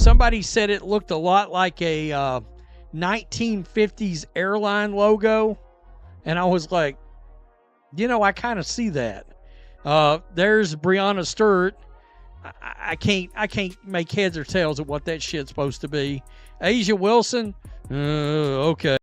somebody said it looked a lot like a 1950s airline logo, and I was like, I kind of see that. There's Breonna Stewart. I can't make heads or tails of what that shit's supposed to be. Asia Wilson. Okay.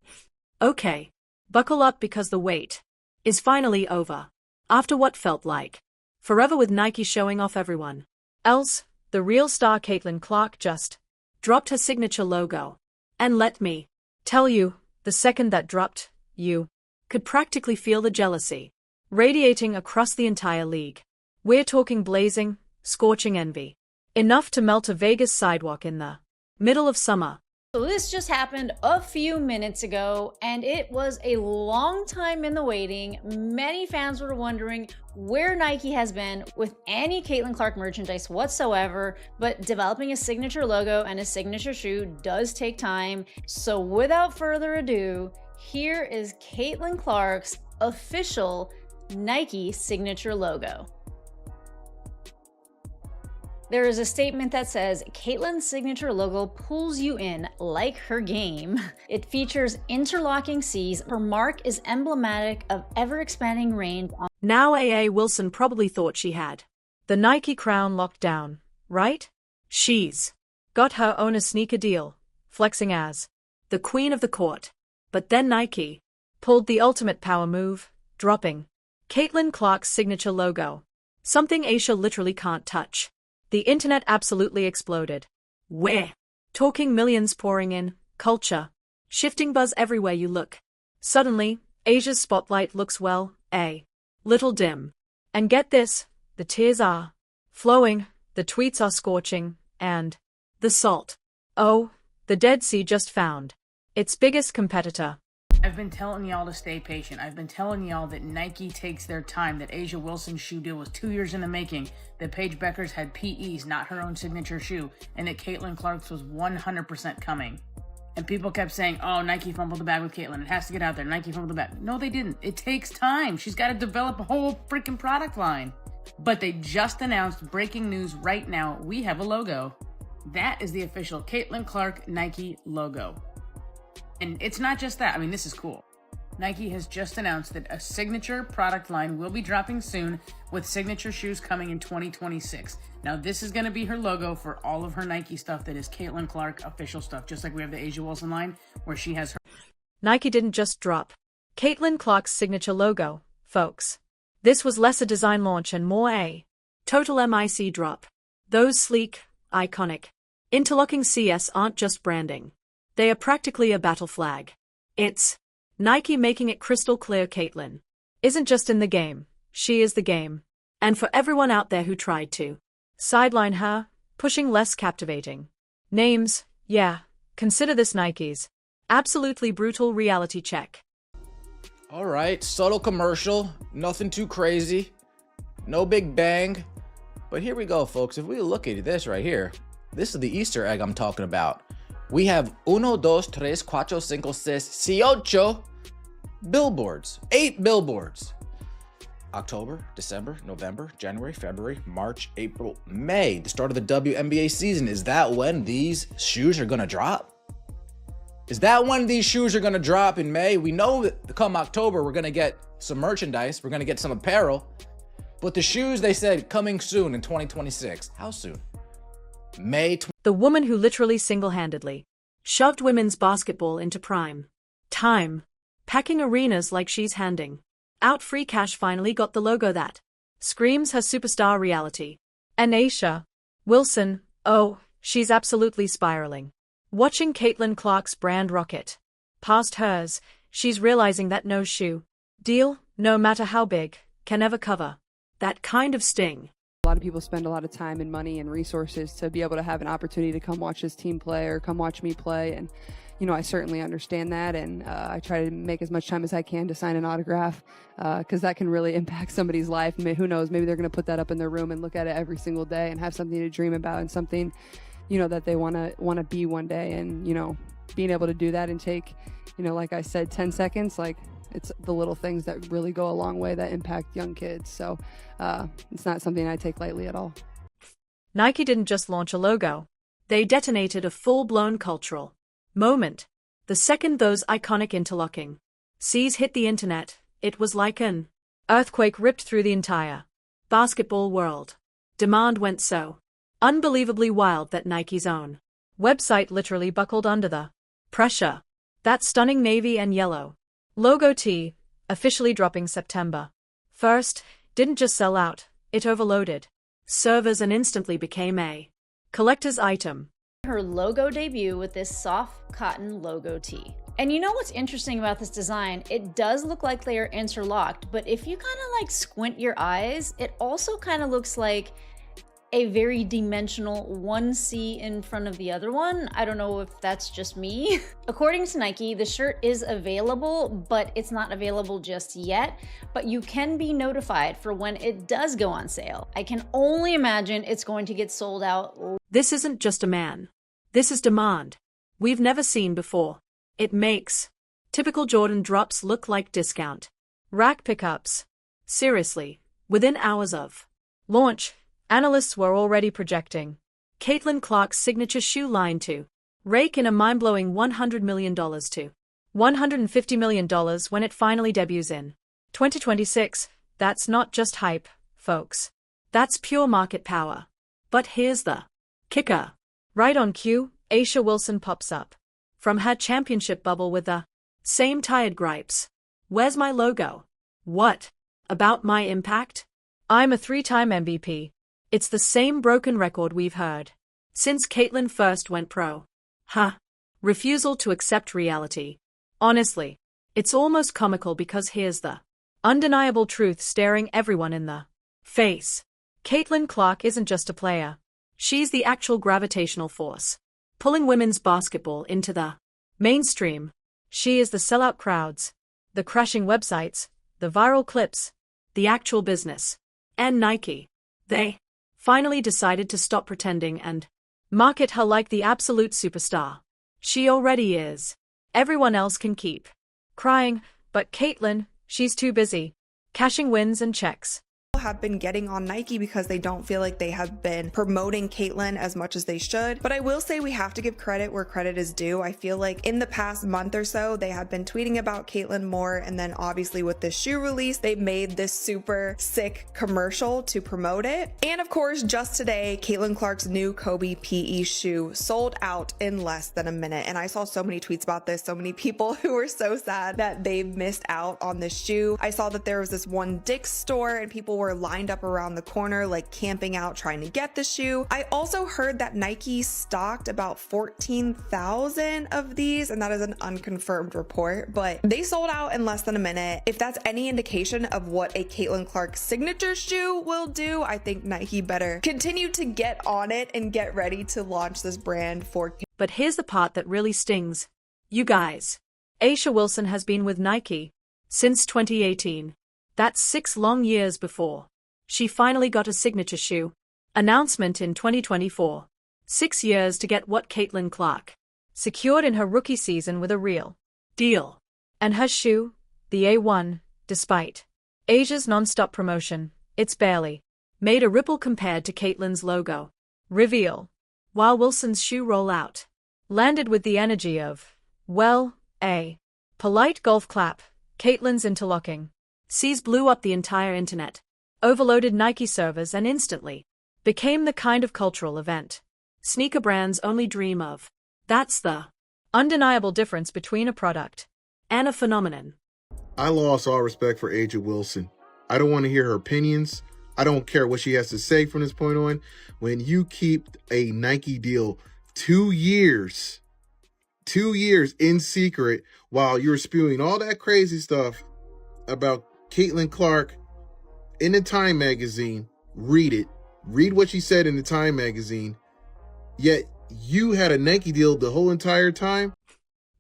Okay. Buckle up because the wait is finally over. After what felt like forever with Nike showing off everyone else, the real star Caitlin Clark just dropped her signature logo. And let me tell you, the second that dropped, you could practically feel the jealousy radiating across the entire league. We're talking blazing, scorching envy. Enough to melt a Vegas sidewalk in the middle of summer. So this just happened a few minutes ago, and it was a long time in the waiting. Many fans were wondering where Nike has been with any Caitlin Clark merchandise whatsoever, but developing a signature logo and a signature shoe does take time. So without further ado, here is Caitlin Clark's official Nike signature logo. There is a statement that says, Caitlin's signature logo pulls you in like her game. It features interlocking C's. Her mark is emblematic of ever-expanding range. Now A.A. Wilson probably thought she had the Nike crown locked down, right? She's got her own a sneaker deal, flexing as the queen of the court. But then Nike pulled the ultimate power move, dropping Caitlin Clark's signature logo. Something Asia literally can't touch. The internet absolutely exploded. We're talking millions pouring in, culture, shifting buzz everywhere you look. Suddenly, Asia's spotlight looks a little dim. And get this, the tears are flowing, the tweets are scorching, and the salt. Oh, the Dead Sea just found its biggest competitor. I've been telling y'all to stay patient. I've been telling y'all that Nike takes their time, that Asia Wilson's shoe deal was 2 years in the making, that Paige Beckers had PEs, not her own signature shoe, and that Caitlin Clark's was 100% coming. And people kept saying, oh, Nike fumbled the bag with Caitlin. It has to get out there. Nike fumbled the bag. No, they didn't. It takes time. She's got to develop a whole freaking product line. But they just announced breaking news right now. We have a logo. That is the official Caitlin Clark Nike logo. And it's not just that. I mean, this is cool. Nike has just announced that a signature product line will be dropping soon, with signature shoes coming in 2026. Now, this is going to be her logo for all of her Nike stuff that is Caitlin Clark official stuff, just like we have the Asia Wilson line where she has her. Nike didn't just drop Caitlin Clark's signature logo, folks. This was less a design launch and more a total MIC drop. Those sleek, iconic, interlocking CS aren't just branding. They are practically a battle flag. It's Nike making it crystal clear Caitlin isn't just in the game, she is the game. And for everyone out there who tried to sideline her, pushing less captivating names, yeah, consider this Nike's absolutely brutal reality check. Alright, subtle commercial, nothing too crazy, no big bang. But here we go, folks. If we look at this right here, this is the Easter egg I'm talking about. We have 1, 2, 3, 4, 5, 6, 8 billboards. 8 billboards. October, December, November, January, February, March, April, May. The start of the WNBA season. Is that when these shoes are going to drop? Is that when these shoes are going to drop in May? We know that come October, we're going to get some merchandise. We're going to get some apparel. But the shoes, they said, coming soon in 2026. How soon? May. The woman who literally single-handedly shoved women's basketball into prime time, packing arenas like she's handing out free cash, finally got the logo that screams her superstar reality. And Asia Wilson, oh, she's absolutely spiraling. Watching Caitlin Clark's brand rocket past hers, she's realizing that no shoe deal, no matter how big, can ever cover that kind of sting. A lot of people spend a lot of time and money and resources to be able to have an opportunity to come watch this team play or come watch me play. And, I certainly understand that. And I try to make as much time as I can to sign an autograph because that can really impact somebody's life. Who knows, maybe they're going to put that up in their room and look at it every single day and have something to dream about and something, that they want to be one day. And, being able to do that and take, like I said, 10 seconds, like, it's the little things that really go a long way that impact young kids. So it's not something I take lightly at all. Nike didn't just launch a logo. They detonated a full-blown cultural moment. The second those iconic interlocking C's hit the internet, it was like an earthquake ripped through the entire basketball world. Demand went so unbelievably wild that Nike's own website literally buckled under the pressure. That stunning navy and yellow logo tee, officially dropping September 1st, didn't just sell out, it overloaded servers and instantly became a collector's item. Her logo debut with this soft cotton logo tee. And you know what's interesting about this design? It does look like they are interlocked, but if you kind of like squint your eyes, it also kind of looks like a very dimensional one C in front of the other one. I don't know if that's just me. According to Nike, the shirt is available, but it's not available just yet, but you can be notified for when it does go on sale. I can only imagine it's going to get sold out. This isn't just a man. This is demand we've never seen before. It makes typical Jordan drops look like discount rack pickups. Seriously, within hours of launch, analysts were already projecting Caitlin Clark's signature shoe line to rake in a mind-blowing $100 million to $150 million when it finally debuts in 2026. That's not just hype, folks. That's pure market power. But here's the kicker. Right on cue, A'ja Wilson pops up from her championship bubble with the same tired gripes. Where's my logo? What about my impact? I'm a 3-time MVP. It's the same broken record we've heard since Caitlin first went pro. Refusal to accept reality. Honestly, it's almost comical because here's the undeniable truth staring everyone in the face. Caitlin Clark isn't just a player. She's the actual gravitational force, pulling women's basketball into the mainstream. She is the sellout crowds, the crashing websites, the viral clips, the actual business. And Nike, they finally decided to stop pretending and market her like the absolute superstar she already is. Everyone else can keep crying, but Caitlin, she's too busy cashing wins and checks. Have been getting on Nike because they don't feel like they have been promoting Caitlin as much as they should. But I will say we have to give credit where credit is due. I feel like in the past month or so, they have been tweeting about Caitlin more. And then obviously with this shoe release, they made this super sick commercial to promote it. And of course, just today, Caitlin Clark's new Kobe PE shoe sold out in less than a minute. And I saw so many tweets about this, so many people who were so sad that they missed out on this shoe. I saw that there was this one Dick's store and people were lined up around the corner, like camping out, trying to get the shoe. I also heard that Nike stocked about 14,000 of these, and that is an unconfirmed report, but they sold out in less than a minute. If that's any indication of what a Caitlin Clark signature shoe will do, I think Nike better continue to get on it and get ready to launch this brand for. But here's the part that really stings. You guys. A'ja Wilson has been with Nike since 2018. That's 6 long years before she finally got a signature shoe announcement in 2024. 6 years to get what Caitlin Clark secured in her rookie season with a real deal. And her shoe, the A1, despite Asia's non-stop promotion, it's barely made a ripple compared to Caitlin's logo reveal. While Wilson's shoe rollout landed with the energy of, well, a polite golf clap, Caitlin's interlocking C's blew up the entire internet, overloaded Nike servers and instantly became the kind of cultural event sneaker brands only dream of. That's the undeniable difference between a product and a phenomenon. I lost all respect for A'ja Wilson. I don't want to hear her opinions. I don't care what she has to say from this point on. When you keep a Nike deal 2 years in secret while you're spewing all that crazy stuff about Caitlin Clark in the Time magazine, read it. Read what she said in the Time magazine. Yet you had a Nike deal the whole entire time.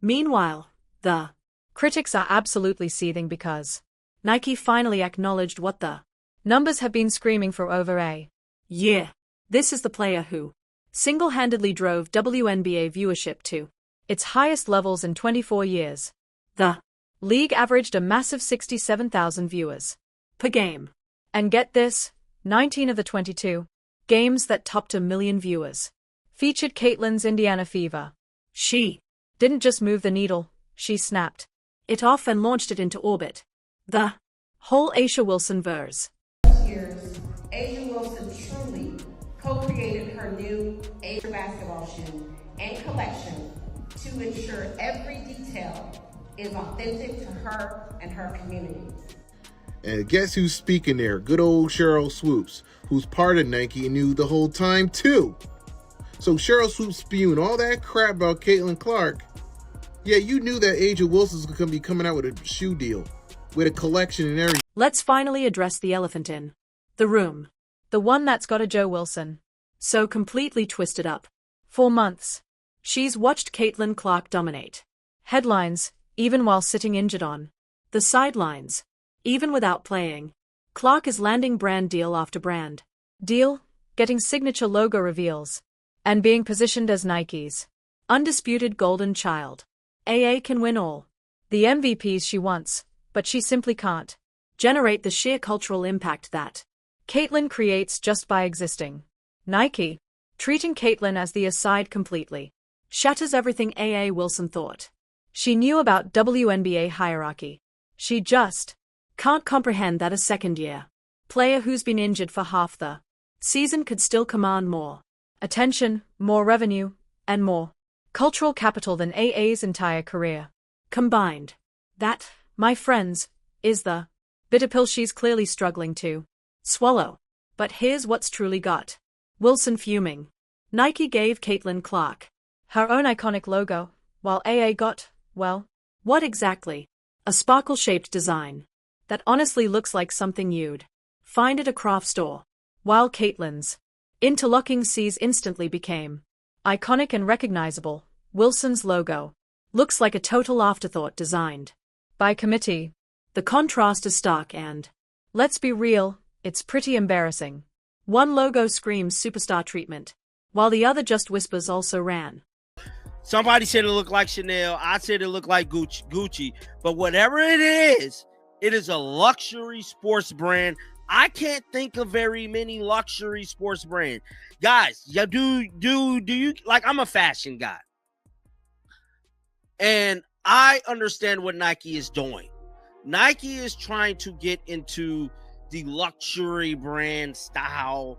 Meanwhile, the critics are absolutely seething because Nike finally acknowledged what the numbers have been screaming for over a year. This is the player who single-handedly drove WNBA viewership to its highest levels in 24 years. The league averaged a massive 67,000 viewers per game. And get this, 19 of the 22 games that topped 1 million viewers featured Caitlyn's Indiana Fever. She didn't just move the needle, she snapped it off and launched it into orbit. The whole A'ja Wilson verse. Years, A'ja Wilson truly co-created her new A'ja basketball shoe and collection to ensure every detail is authentic to her and her community. And guess who's speaking there? Good old Cheryl Swoops, who's part of Nike and knew the whole time too. So Cheryl Swoops spewing all that crap about Caitlin Clark. Yeah, you knew that A'ja Wilson's going to be coming out with a shoe deal, with a collection and everything. Let's finally address the elephant in the room. The one that's got A'ja Wilson so completely twisted up. For months, she's watched Caitlin Clark dominate headlines, even while sitting injured on the sidelines. Even without playing, Clark is landing brand deal after brand deal, getting signature logo reveals, and being positioned as Nike's undisputed golden child. AA can win all the MVPs she wants, but she simply can't generate the sheer cultural impact that Caitlin creates just by existing. Nike, treating Caitlin as the aside completely, shatters everything AA Wilson thought she knew about WNBA hierarchy. She just can't comprehend that a second-year player who's been injured for half the season could still command more attention, more revenue, and more cultural capital than AA's entire career combined. That, my friends, is the bitter pill she's clearly struggling to swallow. But here's what's truly got Wilson fuming. Nike gave Caitlin Clark her own iconic logo, while AA got, well, what exactly? A sparkle-shaped design that honestly looks like something you'd find at a craft store, while Caitlin's interlocking C's instantly became iconic and recognizable. Wilson's logo looks like a total afterthought designed by committee. The contrast is stark and, let's be real, it's pretty embarrassing. One logo screams superstar treatment, while the other just whispers also ran. Somebody said it looked like Chanel. I said it looked like Gucci. But whatever it is a luxury sports brand. I can't think of very many luxury sports brands. Guys, yeah, do you like, I'm a fashion guy. And I understand what Nike is doing. Nike is trying to get into the luxury brand style,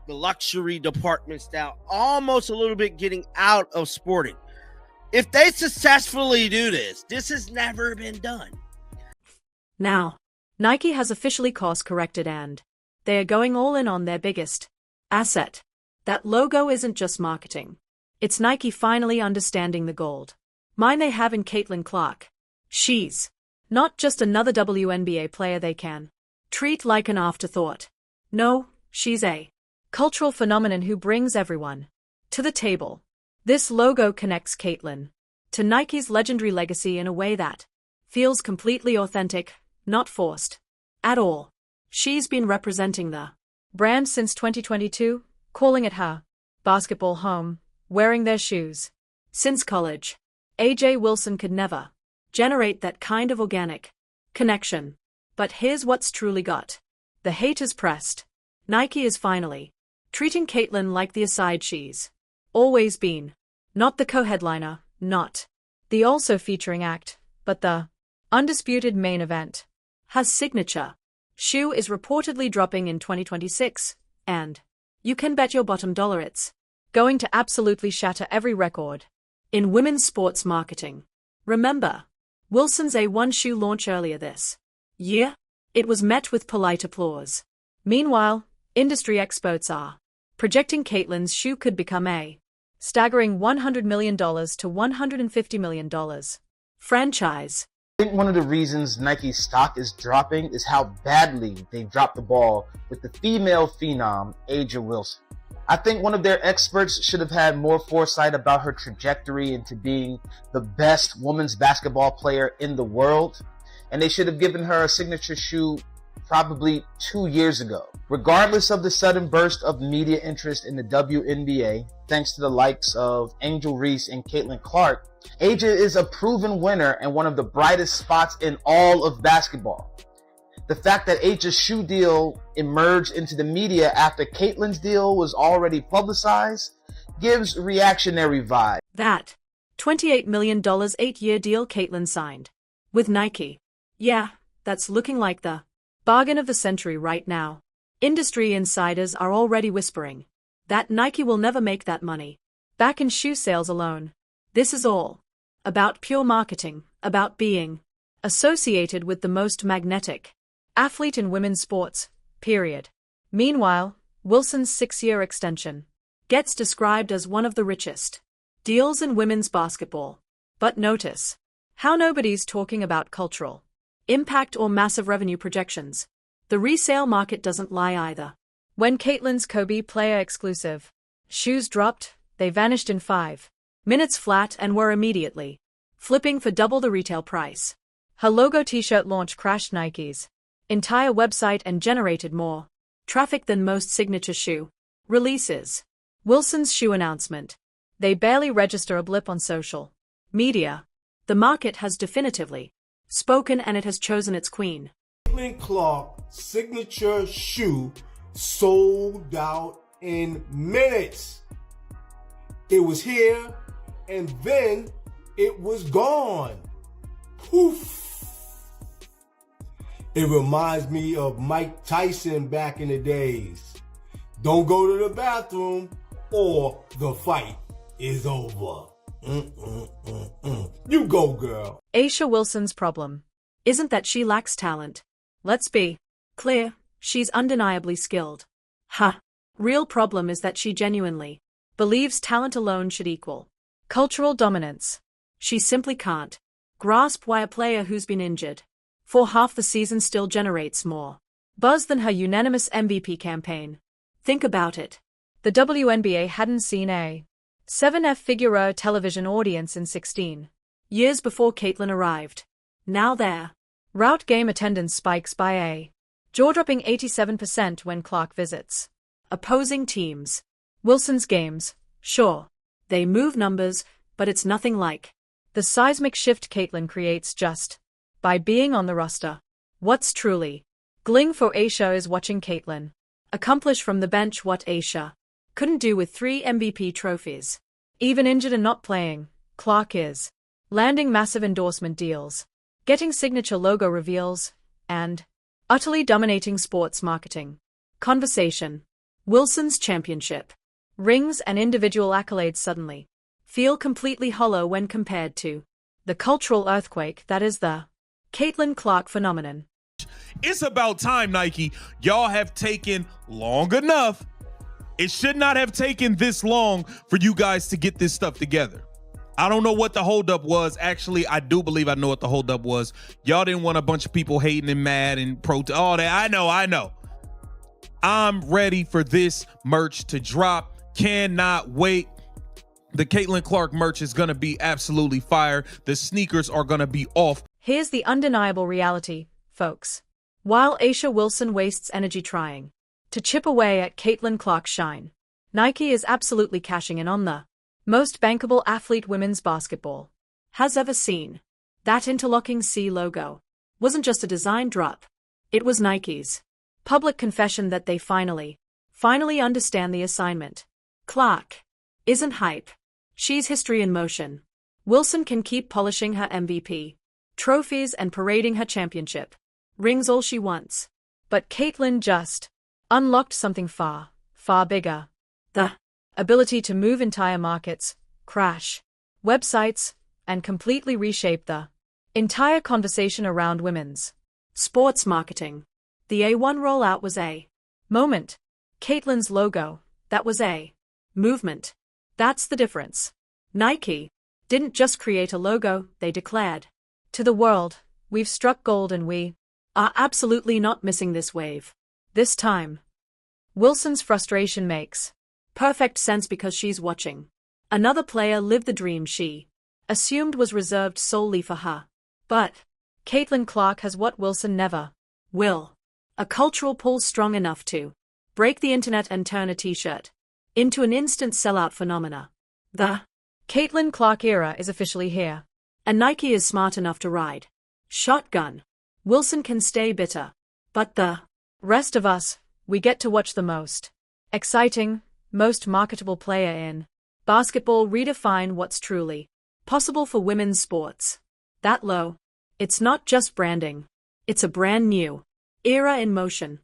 the luxury department style, almost a little bit getting out of sporting. If they successfully do this, this has never been done. Now, Nike has officially course-corrected and they are going all in on their biggest asset. That logo isn't just marketing. It's Nike finally understanding the gold mine they have in Caitlin Clark. She's not just another WNBA player they can treat like an afterthought. No, she's a cultural phenomenon who brings everyone to the table. This logo connects Caitlin to Nike's legendary legacy in a way that feels completely authentic, not forced at all. She's been representing the brand since 2022, calling it her basketball home, wearing their shoes since college. A'ja Wilson could never generate that kind of organic connection. But here's what's truly got the haters pressed. Nike is finally treating Caitlin like the aside she's always been. Not the co-headliner, not the also featuring act, but the undisputed main event. Her signature shoe is reportedly dropping in 2026, and you can bet your bottom dollar it's going to absolutely shatter every record in women's sports marketing. Remember Wilson's A1 shoe launch earlier this year? It was met with polite applause. Meanwhile, industry experts are projecting Caitlin's shoe could become a staggering $100 million to $150 million franchise. I think one of the reasons Nike's stock is dropping is how badly they dropped the ball with the female phenom, A'ja Wilson. I think one of their experts should have had more foresight about her trajectory into being the best women's basketball player in the world, and they should have given her a signature shoe probably 2 years ago. Regardless of the sudden burst of media interest in the WNBA, thanks to the likes of Angel Reese and Caitlin Clark, A'ja is a proven winner and one of the brightest spots in all of basketball. The fact that A'ja's shoe deal emerged into the media after Caitlin's deal was already publicized gives reactionary vibe. That $28 million 8-year deal Caitlyn signed with Nike. Yeah, that's looking like the bargain of the century right now. Industry insiders are already whispering that Nike will never make that money back in shoe sales alone. This is all about pure marketing, about being associated with the most magnetic athlete in women's sports, period. Meanwhile, Wilson's 6-year extension gets described as one of the richest deals in women's basketball. But notice how nobody's talking about cultural impact or massive revenue projections. The resale market doesn't lie either. When Caitlyn's Kobe player exclusive shoes dropped, they vanished in 5 minutes flat and were immediately flipping for double the retail price. Her logo t-shirt launch crashed Nike's entire website and generated more traffic than most signature shoe releases. Wilson's shoe announcement. They barely register a blip on social media. The market has definitively spoken and it has chosen its queen. Caitlin Clark signature shoe sold out in minutes. It was here and then it was gone. Poof. It reminds me of Mike Tyson back in the days. Don't go to the bathroom or the fight is over. You go, girl. A'ja Wilson's problem isn't that she lacks talent. Let's be clear, she's undeniably skilled. Real problem is that she genuinely believes talent alone should equal cultural dominance. She simply can't grasp why a player who's been injured for half the season still generates more buzz than her unanimous MVP campaign. Think about it. The WNBA hadn't seen a 7-figure television audience in 16 years before Caitlyn arrived. Now their route game attendance spikes by a jaw-dropping 87% when Clark visits opposing teams. Wilson's games, sure, they move numbers, but it's nothing like the seismic shift Caitlyn creates just by being on the roster. What's truly gling for A'ja is watching Caitlyn accomplish from the bench what A'ja couldn't do with 3 MVP trophies. Even injured and not playing, Clark is landing massive endorsement deals, getting signature logo reveals, and utterly dominating sports marketing conversation. Wilson's championship rings and individual accolades suddenly feel completely hollow when compared to the cultural earthquake that is the Caitlin Clark phenomenon. It's about time, Nike. Y'all have taken long enough. It should not have taken this long for you guys to get this stuff together. I don't know what the holdup was. Actually, I do believe I know what the holdup was. Y'all didn't want a bunch of people hating and mad and all that. I know. I'm ready for this merch to drop. Cannot wait. The Caitlin Clark merch is going to be absolutely fire. The sneakers are going to be off. Here's the undeniable reality, folks. While A'ja Wilson wastes energy trying to chip away at Caitlin Clark's shine, Nike is absolutely cashing in on the most bankable athlete women's basketball has ever seen. That interlocking C logo wasn't just a design drop. It was Nike's public confession that they finally understand the assignment. Clark isn't hype. She's history in motion. Wilson can keep polishing her MVP trophies and parading her championship rings all she wants. But Caitlin just unlocked something far bigger. The ability to move entire markets, crash websites, and completely reshape the entire conversation around women's sports marketing. The A1 rollout was a moment. Caitlin's logo, that was a movement. That's the difference. Nike didn't just create a logo, they declared to the world, we've struck gold and we are absolutely not missing this wave. This time. Wilson's frustration makes perfect sense because she's watching another player live the dream she assumed was reserved solely for her. But Caitlin Clark has what Wilson never will. A cultural pull strong enough to break the internet and turn a t-shirt into an instant sellout phenomena. The Caitlin Clark era is officially here, and Nike is smart enough to ride shotgun. Wilson can stay bitter, but the rest of us, we get to watch the most exciting, most marketable player in Basketball redefine what's truly possible for women's sports. That low. It's not just branding. It's a brand new era in motion.